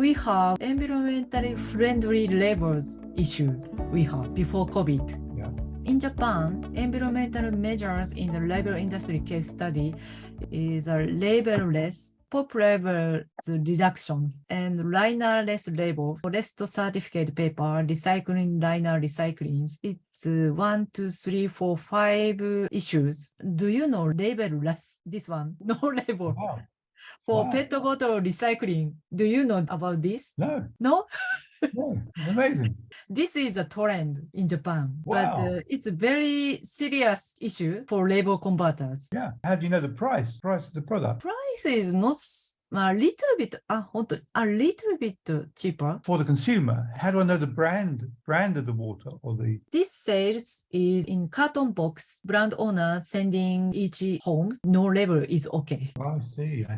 we have environmentally friendly labels issues we have before COVID. Yeah. In Japan, environmental measures in the label industry case study is a label-less pop label reduction and linerless label, forest certificate paper, recycling liner recycling. It's 1, 2, 3, 4, 5 issues. Do you know label-less? This one, no label. Wow. For Wow. pet bottle recycling. Do you know about this? No. No? No. Amazing. This is a trend in Japan, Wow. but it's a very serious issue for label converters. Yeah. How do you know the price? Price of the product? Price is not a little bit, a little bit cheaper. For the consumer, how do I know the brand of the water or the? This sales is in carton box. Brand owner sending each home. No label is okay. Oh, I see. Ah,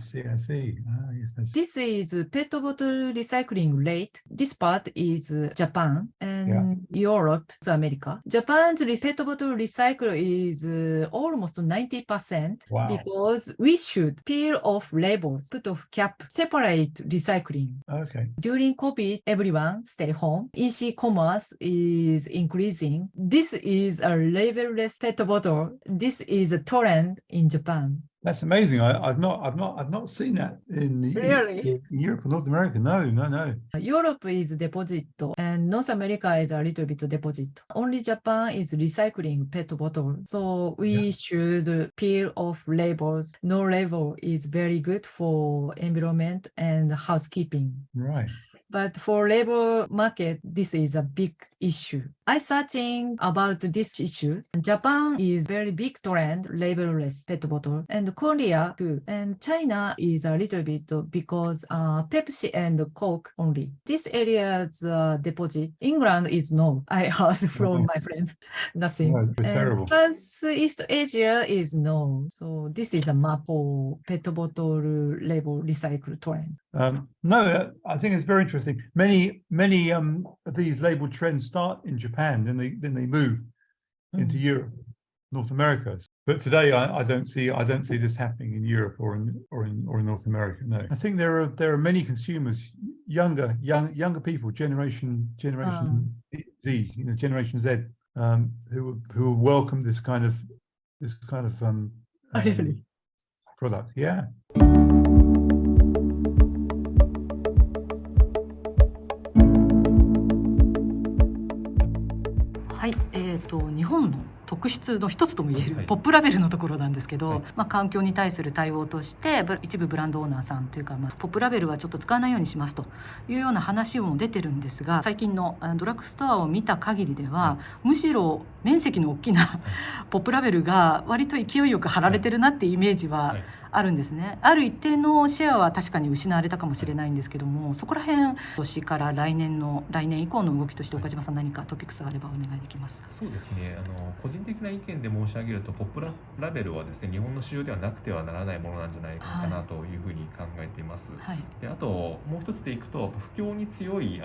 yes. This is pet bottle recycling rate. This part is Japan and Europe, America. Japan's pet bottle recycle is almost 90%. Wow. Because we should peel off labels, put off cap, separate recycling. Okay. During COVID, everyone stay home. E-commerce is increasing. This is a label-less pet bottle. This is a trend in Japan. That's amazing. I've not seen that in Europe or North America. No. Europe is deposit and North America is a little bit deposit. Only Japan is recycling pet bottle. So we should peel off labels. No label is very good for environment and housekeeping. Right. But for labor market, this is a big issue. I searching about this issue. Japan is very big trend, label-less pet bottle, and Korea too. And China is a little bit because Pepsi and Coke only. This area's deposit. England is no. I heard from my friends, nothing. No, it's terrible. Southeast Asia is no. So this is a map for pet bottle label recycle trend. No, I think it's very interesting. Many of these label trends start in Japan, then they move into Europe, North America. But today, I don't see this happening in Europe or in North America. No, I think there are many consumers, younger people, generation Z, Generation Z, who will welcome this kind of Really? product. Yeah.はい、日本の特質の一つとも言えるポップラベルのところなんですけど、環境に対する対応として一部ブランドオーナーさんというか、ポップラベルはちょっと使わないようにしますというような話も出てるんですが、最近のドラッグストアを見た限りでは、むしろ面積の大きなポップラベルが割と勢いよく貼られてるなっていうイメージはあるんですね。ある一定のシェアは確かに失われたかもしれないんですけども、そこら辺今年から来年以降の動きとして岡島さん、何かトピックスがあればお願いできますか。そうですね、個人的な意見で申し上げると、ポップラベルはですね、日本の市場ではなくてはならないものなんじゃないかなというふうに考えています。で、あともう一つでいくと、不況に強い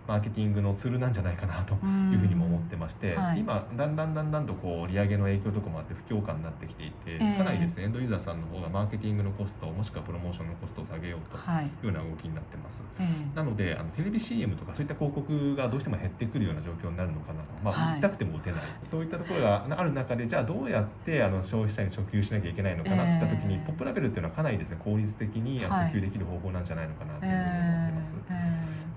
マーケティングのツールなんじゃないかなというふうにも思ってまして、今だんだんとこう利上げの影響とかもあって不況感になってきていて、かなりですね、エンドユーザーさんの方がマーケティングのコストもしくはプロモーションのコストを下げようというような動きになってます。なのでテレビ CM とかそういった広告がどうしても減ってくるような状況になるのかなと、打ちたくても打てない、そういったところがある中で、じゃあどうやって消費者に訴求しなきゃいけないのかなっていった時に、ポップラベルっていうのはかなりですね、効率的に訴求できる方法なんじゃないのかなというふうに思ってます。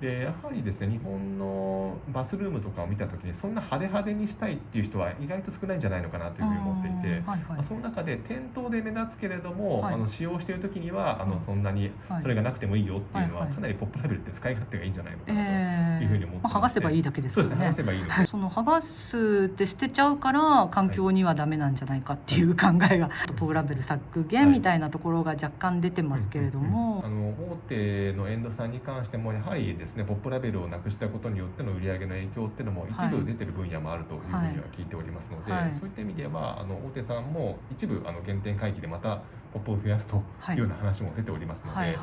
で、やはりですね、日本のバスルームとかを見た時にそんな派手派手にしたいっていう人は意外と少ないんじゃないのかなというふうに思っていて、その中で店頭で目立つけれども、使用している時にはそんなにそれがなくてもいいよっていうのは、かなりポップラベルって使い勝手がいいんじゃないのかなというふうに思ってます。剥がせばいいだけですからね。そうですね、剥がせばいいので、その剥がすって捨てちゃうから環境にはダメなんじゃないかっていう考えが、ポップラベル削減みたいなところが若干出てますけれども、大手のエンドさんに関してもやはりですね、ポップラベルをなくしたことによっての売上の影響っていうのも一部出てる分野もあるというふうには聞いておりますので、そういった意味では大手さんも一部原点回帰でまたポップを増やすというような話も出ておりますので、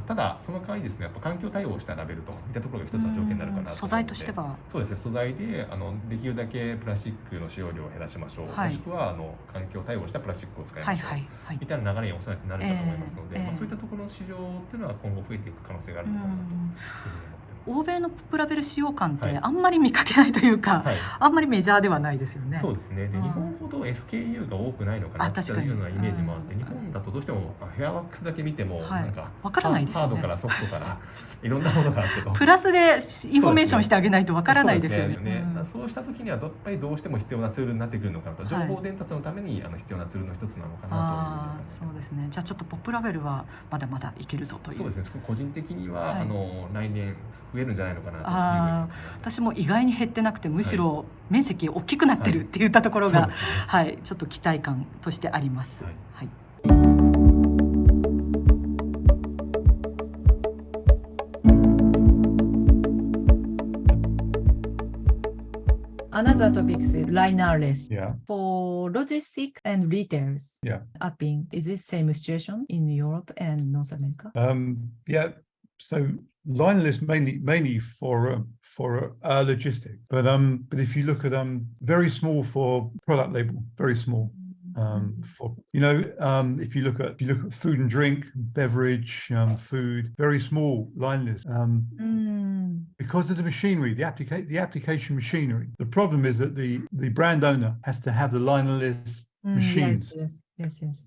ただその代わりですね、やっぱ環境対応したラベルといったところが一つの条件になるかなと思うので、素材としてはそうですね、素材でできるだけプラスチックの使用量を減らしましょう、もしくは環境対応したプラスチックを使いましょう、みたいな流れにおそらくなるかと思いますので、そういったところの市場っていうのは今後増えていく可能性があるのかなというふうに思ってます。欧米のポップラベル使用感ってあんまり見かけないというか、あんまりメジャーではないですよね。そうですね。で、日本ほど SKU が多くないのかなというようなイメージもあって、日本だとどうしてもヘアワックスだけ見てもなんかわからないですよね。ハードからソフトからいろんなものがあってと。プラスでインフォメーションしてあげないとわからないですよね。そうした時にはやっぱりどうしても必要なツールになってくるのかなと、情報伝達のために必要なツールの一つなのかなという。そうですね。じゃあちょっとポップラベルはまだまだいけるぞという。そうですね。個人的には来年増えるんじゃないのかなと。私も意外に減ってなくて、むしろ面積大きくなってるっていったところが、ちょっと期待感としてあります。Another topic is linerless. For logistics and retails, upping, is this same situation in Europe and North America? So linerless mainly for logistics, but if you look at very small for product label, very small. For if you look at food and drink, beverage, food, very small linerless. Because of the machinery, the application machinery. The problem is that the brand owner has to have the linerless machines. Yes.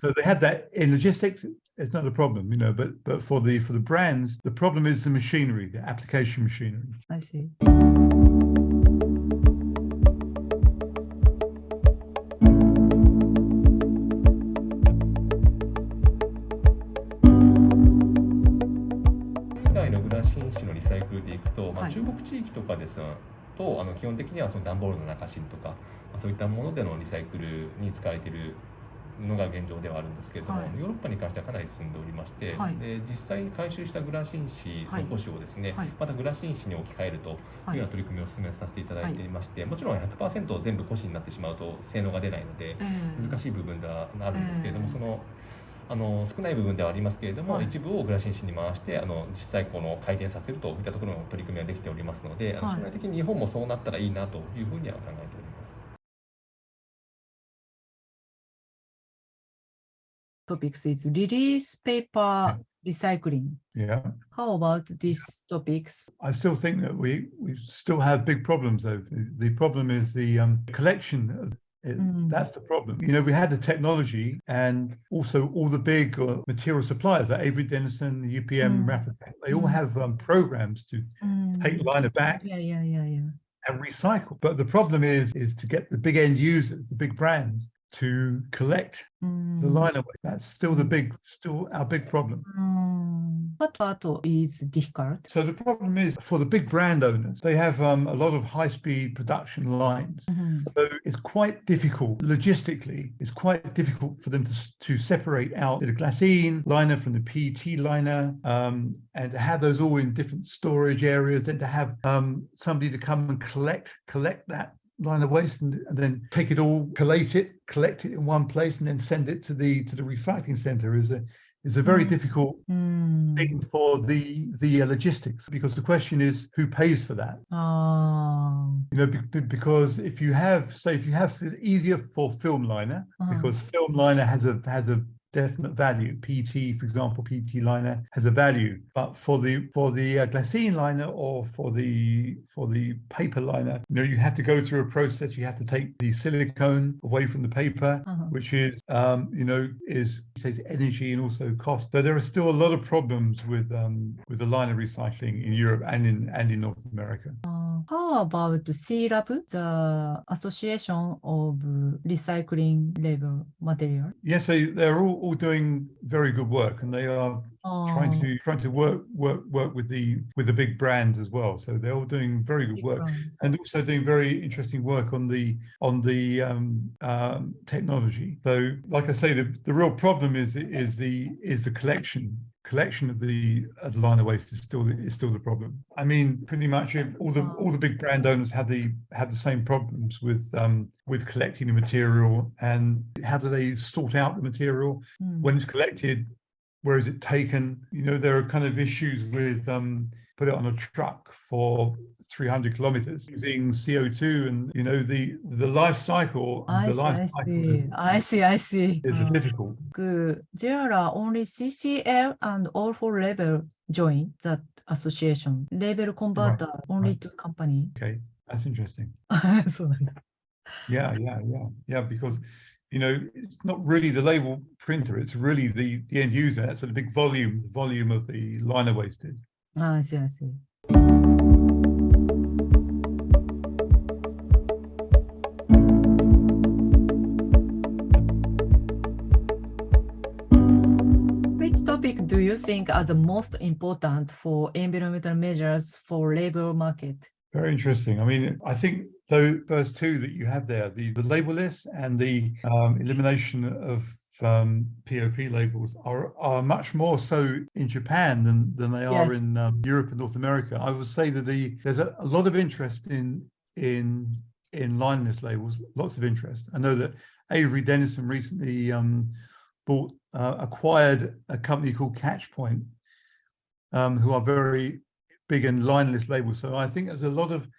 So they had that in logistics. It's not a problem, but for the brands, the problem is the machinery, the application machinery. I see.リサイクルでいくと、中国地域とかですと基本的にはその段ボールの中芯とか、そういったものでのリサイクルに使われているのが現状ではあるんですけれども、ヨーロッパに関してはかなり進んでおりまして、で実際に回収したグラシン紙の古紙をですね、またグラシン紙に置き換えるというような取り組みを進めさせていただいていまして、もちろん 100% 全部古紙になってしまうと性能が出ないので難しい部分ではあるんですけれども、その少ない部分ではありますけれども、一部をグラシン紙に回して実際回転させるといったところの取り組みができておりますので、将来的に日本もそうなったらいいなというふうには考えております。Topics is release paper recycling. How about these topics? I still think that we still have big problems though. The problem is the collection. That's the problem. We had the technology and also all the big material suppliers like Avery Dennison, UPM, Rapid. They all have programs to take liner back and recycle. But the problem is to get the big end users, the big brands, to collect the liner waste. That's still our big problem. What is difficult? So the problem is for the big brand owners, they have a lot of high-speed production lines. So it's quite difficult, logistically, it's quite difficult for them to separate out the glassine liner from the PET liner, and to have those all in different storage areas, and to have somebody to come and collect that liner waste and then take it all, collect it in one place, and then send it to the recycling center is a very difficult thing for the logistics, because the question is who pays for that. Because if you have easier for film liner, because film liner has a definite value. PET, for example, PET liner has a value, but for the glassine liner or for the paper liner, you have to go through a process. You have to take the silicone away from the paper, which is takes energy and also cost. So there are still a lot of problems with the liner recycling in Europe and in North America. How about CLAB, the Association of Recycling Label Material? Yes, they're all doing very good work, and they are trying to work with the big brands as well. So they're all doing very good work, and also doing very interesting work on the technology. So, like I say, the real problem is the collection of the liner waste is still the problem. I mean, pretty much all the big brand owners have the same problems with collecting the material, and how do they sort out the material when it's collected? Where is it taken? You know, there are kind of issues with put it on a truck for 300 kilometers using CO2, and you know the life cycle. I see. Is difficult. There are only CCL and all for label join that association. Label converter only two company. Okay, that's interesting. そうなんだ。Yeah, because you know, it's not really the label printer, it's really the end user. That's what the big volume of the liner waste is. I see. Which topic do you think are the most important for environmental measures for labor market? Very interesting. I mean, I think those first two that you have there, the label list and the elimination of POP labels are much more so in Japan than they are in Europe and North America. I would say that there's a lot of interest in line list labels, lots of interest. I know that Avery Dennison recently acquired a company called Catchpoint, who are very big in line list labels. So I think there's a lot of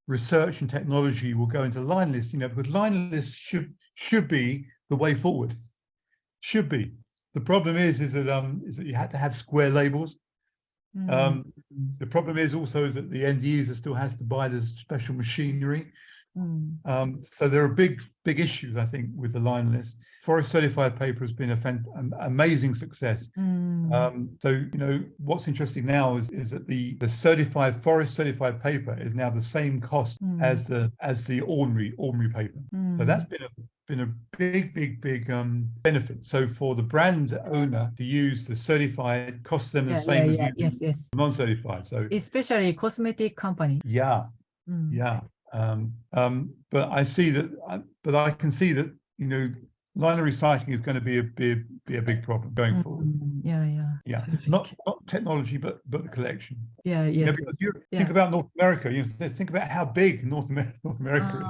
research and technology will go into line lists, you know, because line lists should be the way forward. Should be. The problem is that you had to have square labels. The problem is that the end user still has to buy the special machinery. So there are big issues, I think, with the line list. Forest certified paper has been an amazing success. So you know what's interesting now is that the forest certified paper is now the same cost as the ordinary paper. So that's been a big benefit. So for the brand owner to use the certified costs them the same as non-certified. So especially cosmetic company. But I see that. But I can see that, you know, liner recycling is going to be a big problem going forward. Not technology, but the collection. Because you think about North America. You know, think about how big North America is.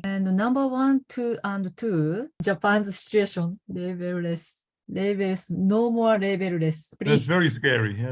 And number 1, 2, and 2, Japan's situation, labelless, no more labelless. That's very scary.